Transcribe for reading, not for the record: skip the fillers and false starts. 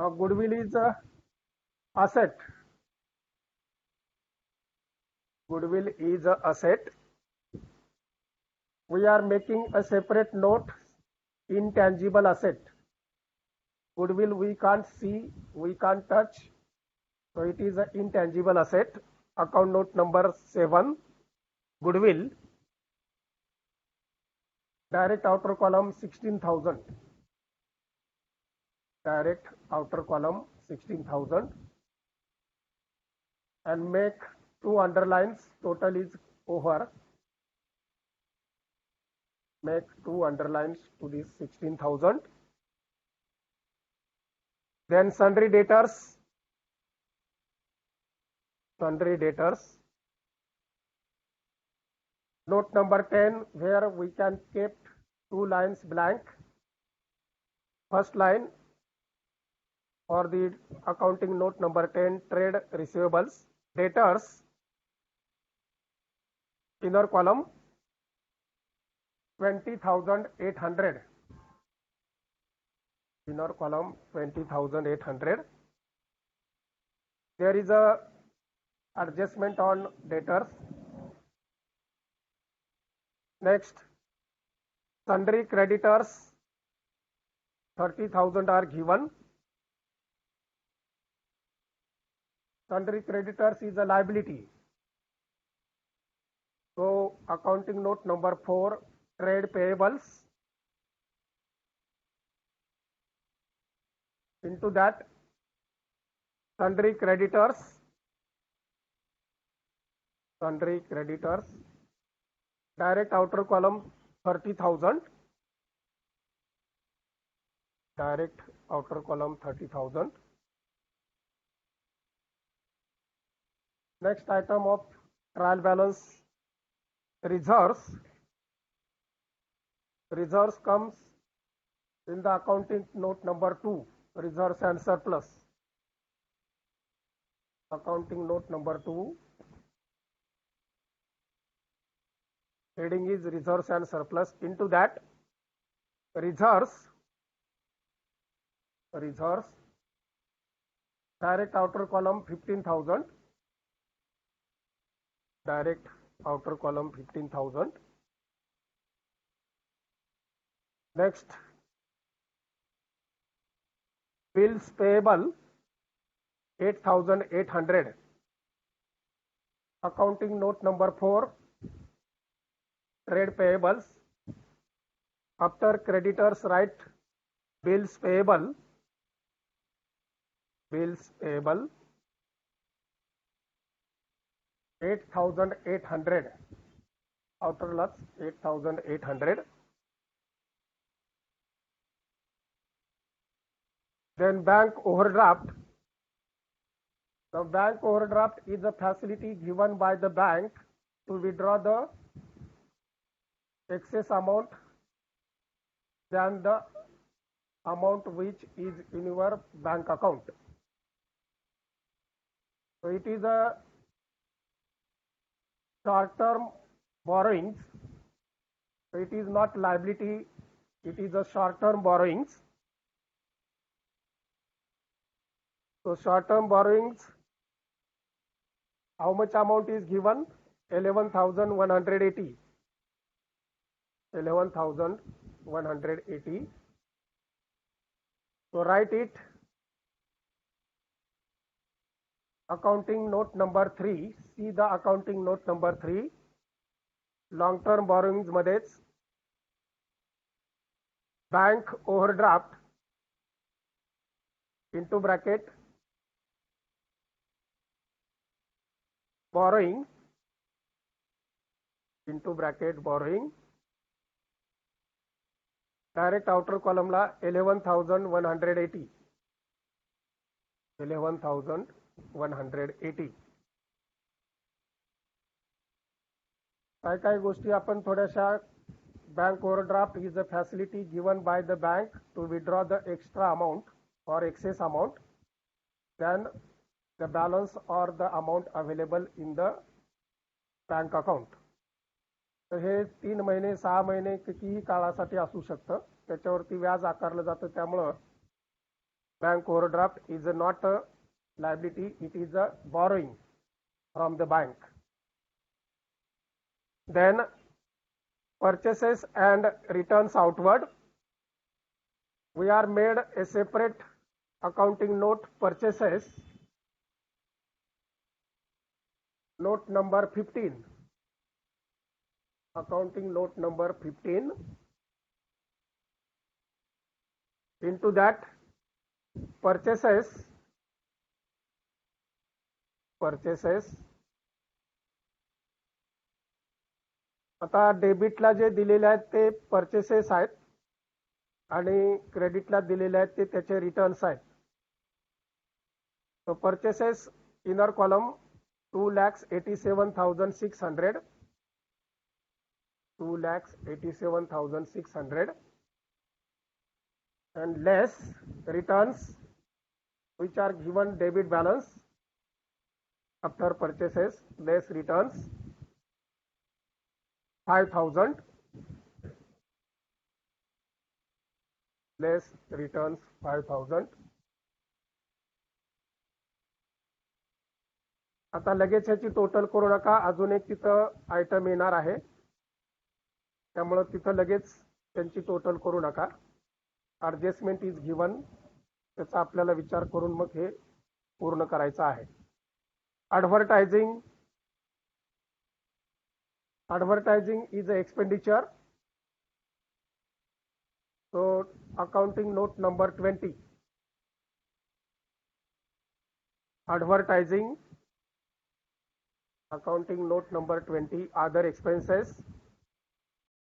Goodwill is a asset. Goodwill is a asset. We are making a separate note, intangible asset. Goodwill we can't see, we can't touch, so it is an intangible asset. Account note number 7, goodwill. Direct outer column 16,000. Direct outer column 16,000. And make 2 underlines. Total is over. Make 2 underlines to this 16,000. Then sundry debtors. Sundry debtors. Note number 10, where we can keep 2 lines blank. First line for the accounting note number 10, trade receivables, debtors, inner column 20,800. Inner column 20,800. There is a adjustment on debtors. Next, sundry creditors 30,000 are given. Sundry creditors is a liability. So accounting note number 4, trade payables. Into that, sundry creditors. Sundry creditors. Direct outer column 30,000. Direct outer column 30,000. Next item of trial balance, reserves. Reserves comes in the accounting note number 2, reserves and surplus. Accounting note number 2. Heading is reserves and surplus. Into that, reserves. Direct outer column 15,000. Direct outer column 15,000. Next, bills payable 8,800. Accounting note number 4, trade payables. After creditors write bills payable. Bills payable 8,800. Outer loss 8,800. Then bank overdraft. The bank overdraft is a facility given by the bank to withdraw the excess amount than the amount which is in your bank account. So it is a short-term borrowings. So it is not liability, it is a short-term borrowings. So short-term borrowings, how much amount is given? 11,180. 11,180. So write it. Accounting note number 3. See the accounting note number 3. Long-term borrowings मध्येच bank overdraft into bracket borrowing into bracket borrowing. Direct outer column ला 11,180. 11,180. काय गोष्टी आपण थोड्याशा bank overdraft is a facility given by the bank to withdraw the extra amount or excess amount than the balance or the amount available in the bank account. तर हे 3 महिने 6 महिने कितीही काळासाठी असू शकतं, त्याच्यावरती व्याज आकारलं जातं. त्यामुळे bank overdraft is not a liability, it is a borrowing from the bank. Then purchases and returns outward. We are made a separate accounting note purchases, note number 15, accounting note number 15. Into that purchases आता डेबिटला जे दिलेले आहेत ते purchases आहेत आणि क्रेडिटला दिलेले आहेत ते त्याचे रिटर्न्स आहेत. So purchases inner column 2,87,600, 2,87,600, and less returns which are given debit balance after purchases, less returns 5,000, less returns 5,000. आता लगेच ह्याची टोटल करू नका, अजून एक तिथं आयटम येणार आहे, त्यामुळे तिथं लगेच त्यांची टोटल करू नका. ॲडजस्टमेंट इज गिवन, त्याचा आपल्याला विचार करून मग हे पूर्ण करायचं आहे. Advertising is an expenditure. So accounting note number 20. Advertising, accounting note number 20, other expenses.